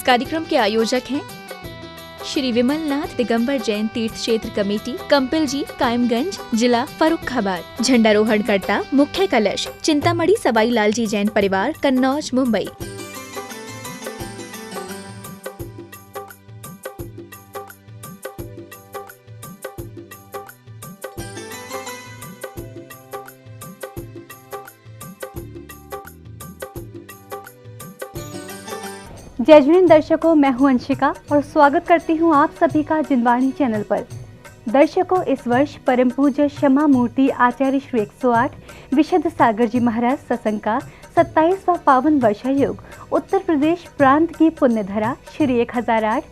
इस कार्यक्रम के आयोजक हैं श्री विमलनाथ दिगंबर जैन तीर्थ क्षेत्र कमेटी, कंपिल जी, कायमगंज, जिला फर्रुखाबाद। झंडारोहण करता मुख्य कलश चिंतामणि सवाई लालजी जैन परिवार, कन्नौज, मुंबई। जय जैन दर्शकों, मैं हूं अंशिका और स्वागत करती हूं आप सभी का जिनवाणी चैनल पर। दर्शकों, इस वर्ष परम पूज्य क्षमा मूर्ति आचार्य श्री 108 विशुद्ध सागर जी महाराज सत्संग का 27वां पावन वर्षायोग उत्तर प्रदेश प्रांत की पुण्यधरा श्री 1008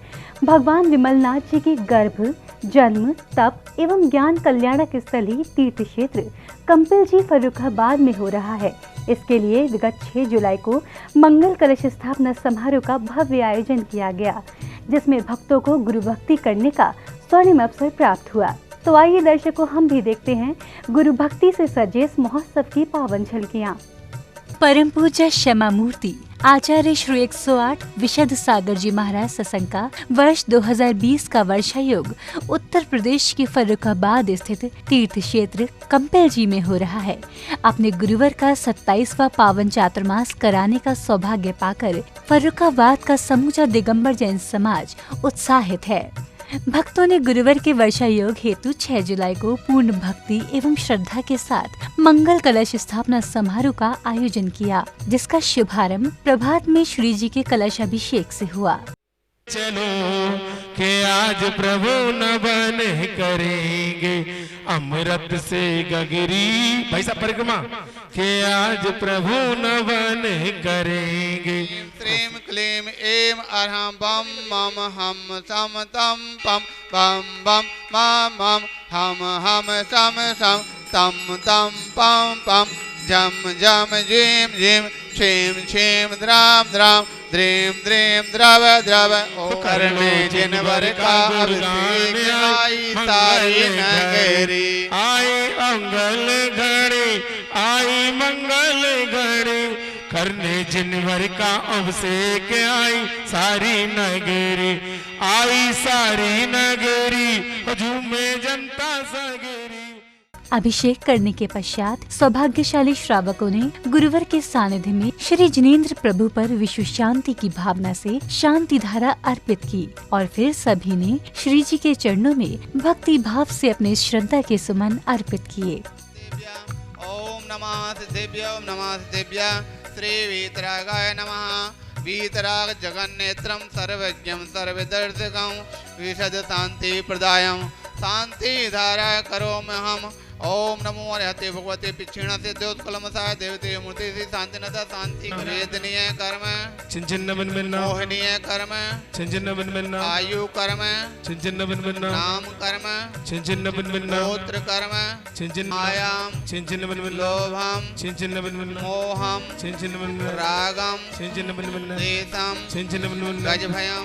भगवान विमलनाथ जी की गर्भ, जन्म, तप एवं ज्ञान कल्याणक स्थली तीर्थ क्षेत्र कंपिल जी फर्रुखाबाद में हो रहा है। इसके लिए विगत 6 जुलाई को मंगल कलश स्थापना समारोह का भव्य आयोजन किया गया, जिसमें भक्तों को गुरु भक्ति करने का स्वर्णिम अवसर प्राप्त हुआ। तो आइए दर्शकों, हम भी देखते हैं गुरु भक्ति से सजे इस महोत्सव की पावन झलकियां। परम पूज्य क्षमा मूर्ति आचार्य श्री 108 विशुद्ध सागर जी महाराज सत्संग का वर्ष 2020 का वर्षायोग उत्तर प्रदेश के फर्रुखाबाद स्थित तीर्थ क्षेत्र कंपिल जी में हो रहा है। अपने गुरुवर का 27वां पावन चातुर्मास कराने का सौभाग्य पाकर फर्रुखाबाद का समूचा दिगंबर जैन समाज उत्साहित है। भक्तों ने गुरुवर के वर्षायोग हेतु 6 जुलाई को पूर्ण भक्ति एवं श्रद्धा के साथ मंगल कलश स्थापना समारोह का आयोजन किया, जिसका शुभारंभ प्रभात में श्री जी के कलशाभिषेक से हुआ। चलो कि आज प्रभु नवन करेंगे अमृत से गगरी, भाई साहब परिक्रमा, कि आज प्रभु नवन करेंगे। श्रीम क्लीम एम अरहम बम मम हम सम तम पम बम बम मम हम सम सम तम तम पम पम जम जम जिम जिम क्षेम क्षेम द्राम द्राम द्रीम द्रीम द्रव द्रव। ओ करने जिनवर का अभिषेक आई सारी नगरी, आई मंगल घड़ी, आई मंगल घड़ी, करने जिनवर का अभिषेक आई सारी नगरी, आई सारी नगरी, झूमे जनता सगरी। अभिषेक करने के पश्चात सौभाग्यशाली श्रावकों ने गुरुवर के सानिध्य में श्री जिनेंद्र प्रभु पर विश्व शांति की भावना से शांति धारा अर्पित की और फिर सभी ने श्री जी के चरणों में भक्ति भाव से अपने श्रद्धा के सुमन अर्पित किए। ओम नमः सिद्धेभ्यो, ओम नमः सिद्धेभ्य। श्री वीतरागाय नमः। वीतराग जगन्नेत्रम सर्वज्ञम सर्वदर्शकम विशद शांति प्रदायम शांति धारा करो में हम। ओम नमो अर्हते भगवते पिछिण से द्योत्कलमसाय देवते मूर्ति से शांतिनता शांति वेदनीय कर्म चिंचिन्न बन बनना, मोहनीय कर्म चिंचिन्न बन बनना, आयु कर्म चिंचिन्न बन बनना, नाम कर्म चिंचिन्न बन बनना, गोत्र कर्म चिंचिन्न आयाम चिंचिन्न बन बनना, लोभम चिंचिन्न बन बनना, मोहम चिंचिन्न बन बनना, रागम चिंचिन्न बन बनना, देशम चिंचिन्न बन बनना, गज भयम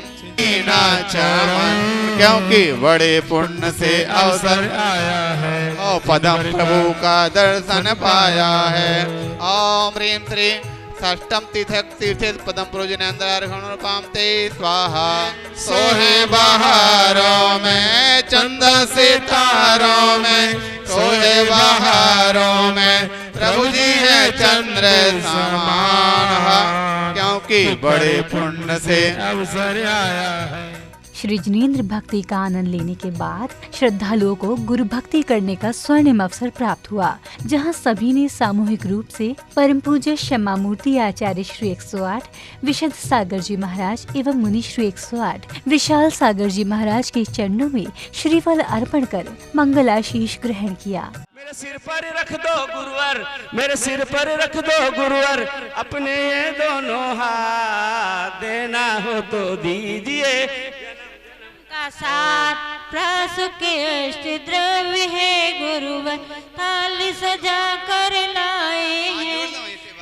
क्योंकि बड़े पुण्य से अवसर आया है और पदम प्रभु का दर्शन पाया है। ओम ह्रीं श्री षष्ठम तीर्थ पदम प्रोजनेन्द्रार्घणोपाम ते स्वाहा। सोहे बहारों में चंद सितारों में, सोहे बहारों में प्रभु जी है चंद्र समान, क्योंकि बड़े पुण्य से अवसर आया है। श्री जिनेंद्र भक्ति का आनंद लेने के बाद श्रद्धालुओं को गुरु भक्ति करने का स्वर्णिम अवसर प्राप्त हुआ, जहां सभी ने सामूहिक रूप से परम पूज्य क्षमा मूर्ति आचार्य श्री 108 विशुद्ध सागर जी महाराज एवं मुनि श्री 108 विशाल सागर जी महाराज के चरणों में श्रीफल अर्पण कर मंगलाशीष ग्रहण किया। मेरे सिर पर रख दो गुरुवर, मेरे सिर पर रख दो गुरुवर, अपने ये दोनों हाथ, देना हो तो दीजिए। का साथ प्रसु के इष्ट द्रव्य है गुरुवर, थाली सजा कर लाए हैं,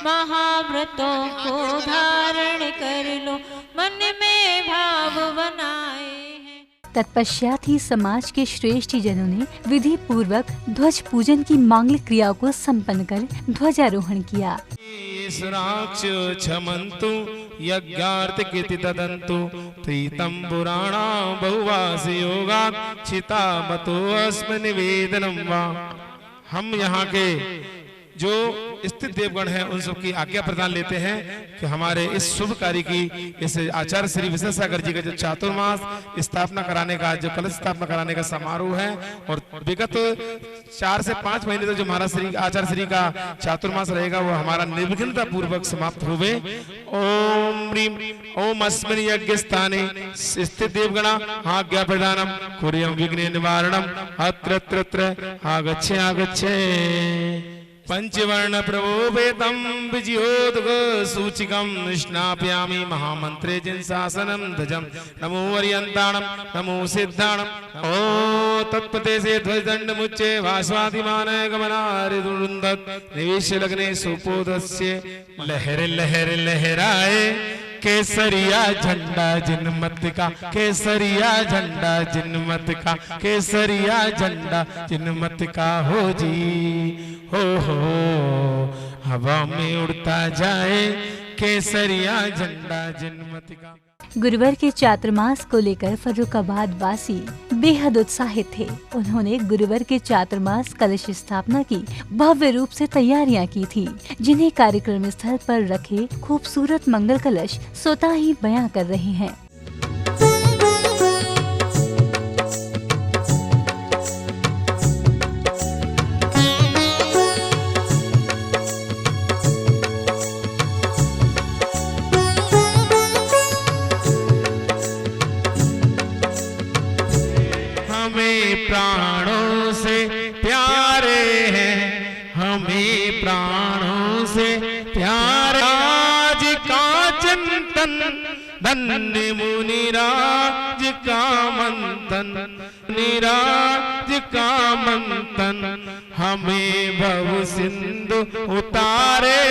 महाव्रतों को धारण कर लो, मन में भाव बनाए हैं। तत्पश्चात ही समाज के श्रेष्ठ जनों ने विधि पूर्वक ध्वज पूजन की मांगलिक क्रियाओं को संपन्न कर ध्वजारोहण किया। क्षमन्तु यज्ञार्थ कीर्ति तदंतु त्रितं पुराणा बहुवास योगात् छिता मतो अस्म निवेदनम वा। हम यहाँ के जो स्थित देवगण हैं उन सबकी आज्ञा प्रदान लेते हैं कि हमारे इस शुभ कार्य की, इस आचार्य श्री विशेषसागर जी का जो चातुर्मास स्थापना कराने का, जो कलश स्थापना कराने का समारोह है और विगत 4 से 5 महीने तक जो महाराज श्री आचार्य श्री का चातुर्मास रहेगा वो हमारा निर्विघ्नता पूर्वक समाप्त होवे। ओम ह्रीम ओम अस्मिन् यज्ञ स्थाने स्थित देवगणा आज्ञा प्रदानम कुर्यं विघ्न निवारणम अत्र तत्र आगच्छे आगच्छे। पंचवर्ण प्रभोपेतम विजयोदग सूचिकम स्नापयामि महामंत्रे जिनशासनम ध्वजम नमो अर्यंताणम नमो सिद्धाणम ओ तत्पते से ध्वजदंड मुच्चे भास्वादिमान गमनारिदुरुंदत निवेश लग्ने सुपोधस्य लहर लहर लहराए केसरिया झंडा जिनमत का, केसरिया झंडा जिनमत का, केसरिया झंडा जिनमत का हो जी हो हवा में उड़ता जाए केसरिया झंडा जिनमत का। गुरुवर के चातुर्मास को लेकर फर्रुखाबाद वासी बेहद उत्साहित थे। उन्होंने गुरुवर के चातुर्मास कलश स्थापना की भव्य रूप से तैयारियां की थी, जिन्हें कार्यक्रम स्थल पर रखे खूबसूरत मंगल कलश स्वतः ही बयां कर रहे हैं। प्राणों से प्यारे हैं, हमें प्राणों से प्यारे आज का चिंतन धन्य मुनिराज का मंथन, निराज का मंथन हमें भव सिंधु उतारे।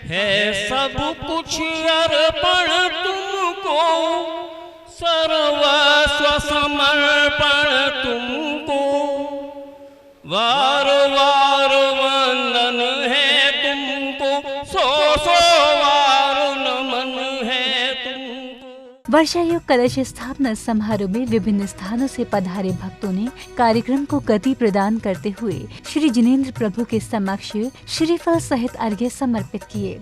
है सब कुछ अर्पण तुमको, सर्वस्व समर्पण तुमको, वार वार वंदन है तुमको, सौ सौ वार नमन है तुमको। वर्षायुक्त कलश स्थापना समारोह में विभिन्न स्थानों से पधारे भक्तों ने कार्यक्रम को गति प्रदान करते हुए श्री जिनेंद्र प्रभु के समक्ष श्रीफल सहित अर्घ्य समर्पित किए।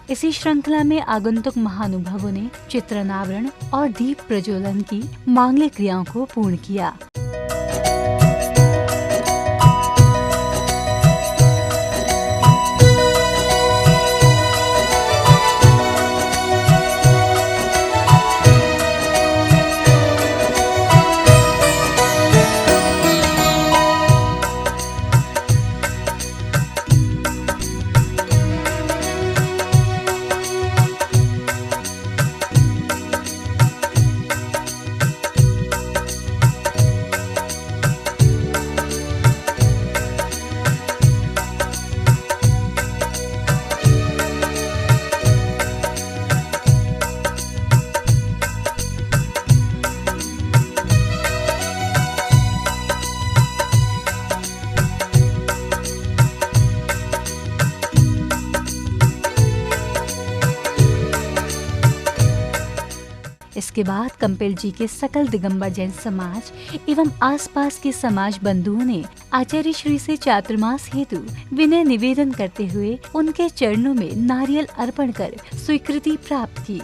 इसी श्रृंखला में आगंतुक महानुभावों ने चित्रनावरण और दीप प्रज्वलन की मांगलिक क्रियाओं को पूर्ण किया। इसके बाद कंपेल जी के सकल दिगंबर जैन समाज एवं आसपास के समाज बंधुओं ने आचार्य श्री से चातुर्मास हेतु विनय निवेदन करते हुए उनके चरणों में नारियल अर्पण कर स्वीकृति प्राप्त की।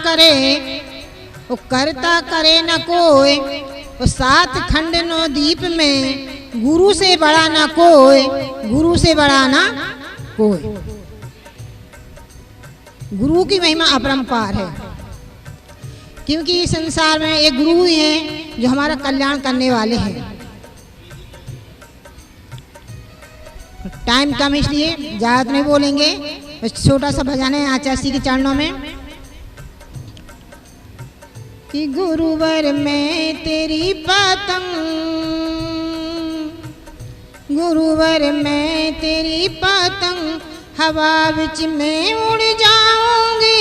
करे, वो करता करे न कोई, वो 7 खंड 9 दीप में गुरु से बड़ा ना कोई, गुरु से बड़ा ना कोई। गुरु की महिमा अपरंपार है, क्योंकि इस संसार में एक गुरु ही है जो हमारा कल्याण करने वाले हैं। टाइम कम इसलिए ज़्यादा नहीं बोलेंगे, बस छोटा सा भजन है आचार्य के चरणों में कि गुरुवर में तेरी पतंग, गुरुवर में तेरी पतंग, हवा बिच में उड़ जाऊंगी,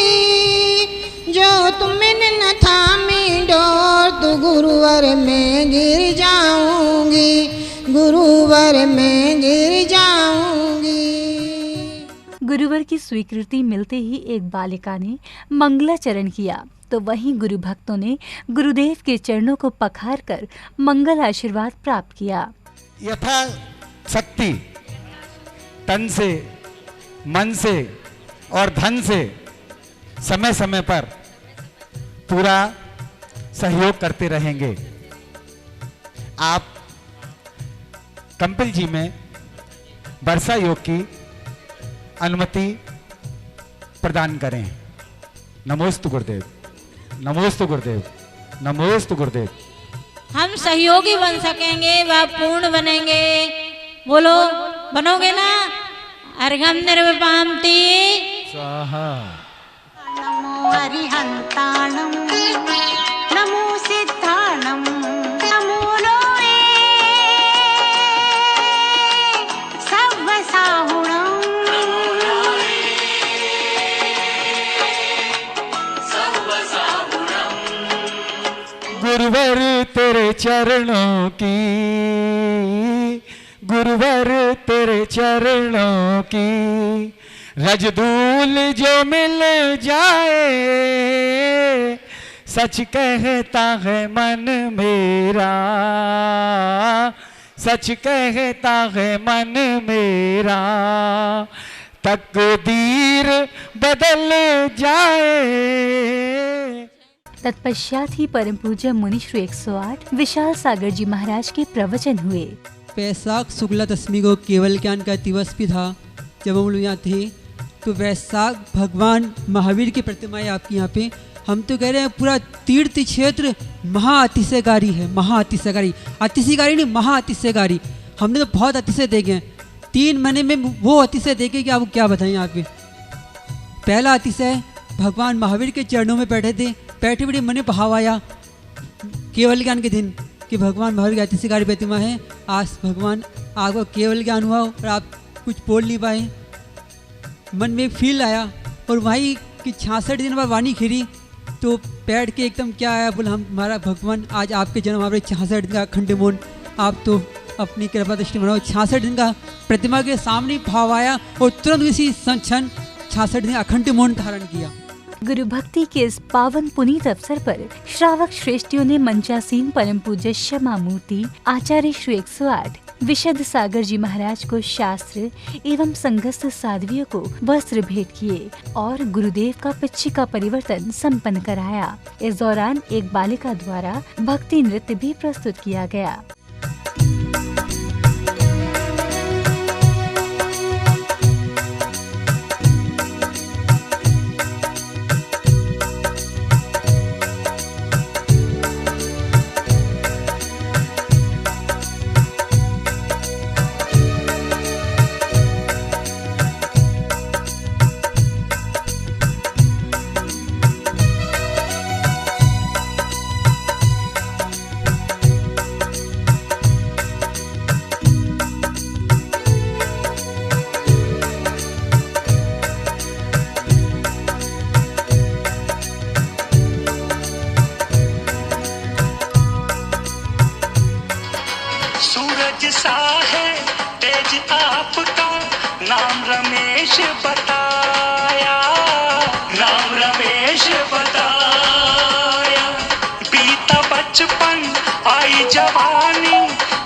जो तुमने न थामी डोर, तो गुरुवर में गिर जाऊंगी, गुरुवर में गिर जाऊंगी। गुरुवर की स्वीकृति मिलते ही एक बालिका ने मंगलाचरण किया, तो वहीं गुरु भक्तों ने गुरुदेव के चरणों को पखार कर मंगल आशीर्वाद प्राप्त किया। यथा शक्ति तन से, मन से और धन से समय समय पर पूरा सहयोग करते रहेंगे। आप कंपिल जी में वर्षा योग की अनुमति प्रदान करें। नमोस्तु गुरुदेव, नमोस्तु गुरुदेव, नमोस्तु गुरुदेव। हम सहयोगी बन सकेंगे व पूर्ण बनेंगे। बोलो, बनोगे ना? अर्घम निर्विपामति स्वाहा। नमो अरिहंताणं, नमो सिद्धाणं, नमो लोए सर्वसाहुणं, गुरुवर तेरे चरणों की, गुरुवर तेरे चरणों की रजधूल जो मिल जाए, सच कहता है मन मेरा, सच कहता है मन मेरा, तकदीर बदल जाए। तत्पश्चात ही परम पूज्य मुनि श्री 108 विशाल सागर जी महाराज के प्रवचन हुए। वैशाख शुक्ला दशमी को केवल ज्ञान का दिवस भी था। जब हम लोग यहाँ थे तो वैशाख भगवान महावीर की प्रतिमाएं आपके यहाँ पे, हम तो कह रहे हैं पूरा तीर्थ क्षेत्र महाअतिशयकारी है, महाअतिशयकारी, अतिशयकारी नहीं महाअतिशयकारी। हमने तो बहुत अतिशय देखे हैं, 3 महीने में वो अतिशय देखे कि आपको क्या बताएं। यहाँ पे पहला अतिशय भगवान महावीर के चरणों में बैठे थे, बैठे बड़े मन में भाव आया केवल ज्ञान के दिन कि भगवान महावीर की अतिशयकारी प्रतिमा है। आज भगवान आपको केवल ज्ञान हुआ और आप कुछ बोल नहीं पाए, मन में फील आया। और वहीं कि 66 दिन बाद वाणी खिरी तो बैठ के एकदम क्या आया, बोला हम हमारा भगवान आज आपके जन्म हमारे 66 दिन का अखंड मौन, आप तो अपनी कृपा दृष्टि बनाओ। 66 दिन का प्रतिमा के सामने भाव आया और तुरंत इसी क्षण 66 दिन अखंड मौन धारण किया। गुरु भक्ति के इस पावन पुनीत अवसर पर श्रावक श्रेष्ठियों ने मंचासीन परम पूज्य क्षमा मूर्ति आचार्य श्री 108 विशुद्ध सागर जी महाराज को शास्त्र एवं संघस्थ साध्वियों को वस्त्र भेंट किए और गुरुदेव का पिच्ची का परिवर्तन संपन्न कराया। इस दौरान एक बालिका द्वारा भक्ति नृत्य भी प्रस्तुत किया गया।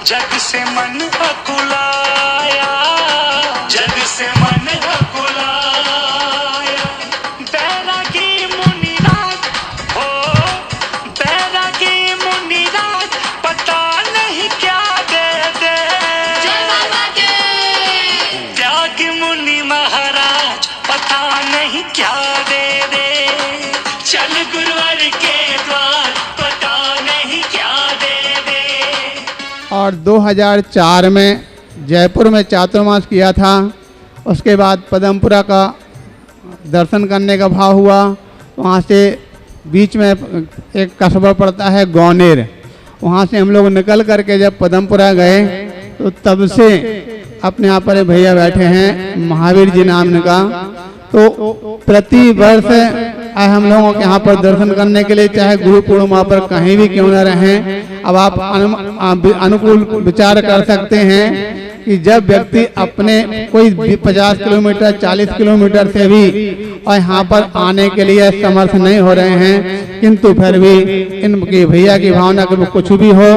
जग से मन अकुलाया, जग से मन अकुलाया, बैरागी मुनिनाथ नहीं क्या दे दे, चल गुरुवर के द्वार पता नहीं क्या दे दे। और 2004 में जयपुर में चातुर्मास किया था। उसके बाद पदमपुरा का दर्शन करने का भाव हुआ। वहाँ से बीच में एक कस्बा पड़ता है गौनेर, वहाँ से हम लोग निकल करके जब पदमपुरा गए तो तब से अपने यहाँ पर भैया बैठे हैं महावीर जी नाम का, तो प्रति वर्ष हम लोगों के यहाँ पर दर्शन करने के लिए, चाहे गुरु पूर्णिमा पर कहीं भी क्यों न रहें। अब आप अनुकूल विचार कर सकते हैं कि जब व्यक्ति अपने कोई 50 किलोमीटर 40 किलोमीटर से भी और यहाँ पर आने के लिए समर्थ नहीं हो रहे हैं, किंतु फिर भी इनकी भैया की भावना कि कुछ भी हो,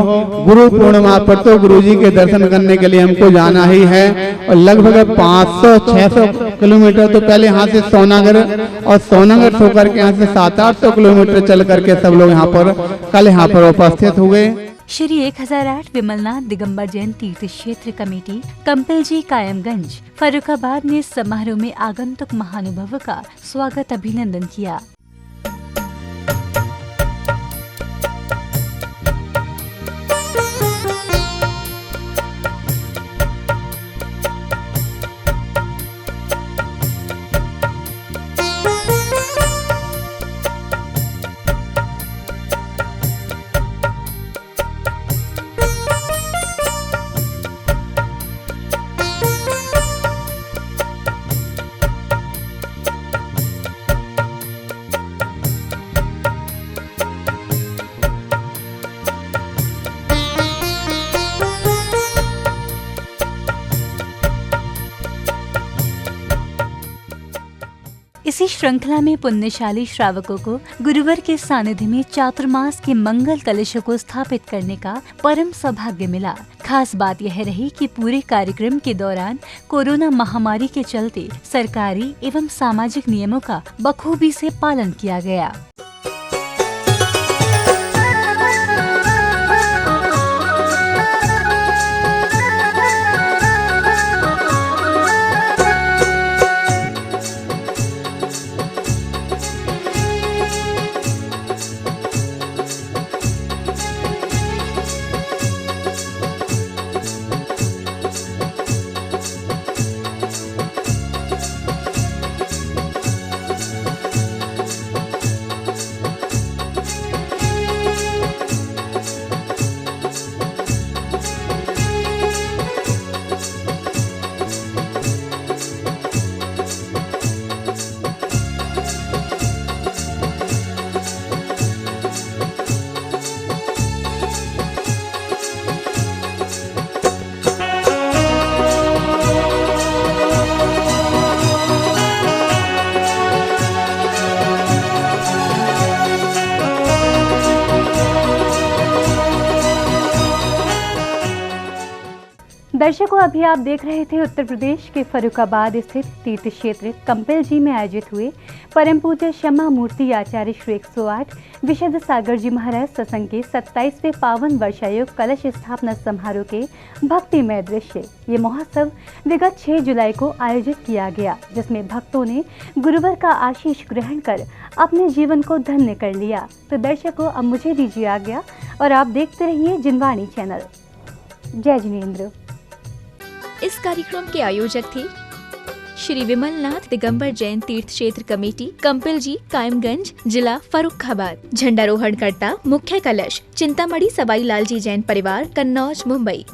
गुरु पूर्णिमा पर तो गुरुजी के दर्शन करने के लिए हमको जाना ही है। और लगभग 500-600 किलोमीटर तो पहले यहाँ से सोनागर, और सोनागर से होकर के यहाँ से 700-800 किलोमीटर चल करके सब लोग यहाँ पर कल यहाँ पर उपस्थित हुए। श्री 1008 विमलनाथ दिगंबर जैन तीर्थ क्षेत्र कमेटी कंपिल जी कायमगंज फर्रुखाबाद ने समारोह में आगंतुक महानुभावों का स्वागत अभिनंदन किया। इसी श्रृंखला में पुण्यशाली श्रावकों को गुरुवर के सानिध्य में चातुर्मास के मंगल कलशों को स्थापित करने का परम सौभाग्य मिला। खास बात यह रही कि पूरे कार्यक्रम के दौरान कोरोना महामारी के चलते सरकारी एवं सामाजिक नियमों का बखूबी से पालन किया गया। दर्शकों, अभी आप देख रहे थे उत्तर प्रदेश के फर्रुखाबाद स्थित तीर्थ क्षेत्र कंपिल जी में आयोजित हुए परम पूज्य क्षमा मूर्ति आचार्य श्री 108 विशुद्ध सागर जी महाराज सत्संग के 27वें पावन वर्षायोग कलश स्थापना समारोह के भक्तिमय दृश्य। ये महोत्सव विगत 6 जुलाई को आयोजित किया गया, जिसमें भक्तों ने गुरुवर का आशीष ग्रहण कर अपने जीवन को धन्य कर लिया। तो दर्शकों, अब मुझे दीजिए आज्ञा और आप देखते रहिए जिनवाणी चैनल। जय जिनेंद्र। इस कार्यक्रम के आयोजक थे श्री विमलनाथ दिगंबर जैन तीर्थ क्षेत्र कमेटी कंपिल जी कायमगंज जिला फर्रुखाबाद। झंडारोहणकर्ता मुख्य कलश चिंतामणि सवाई लालजी जैन परिवार कन्नौज मुंबई।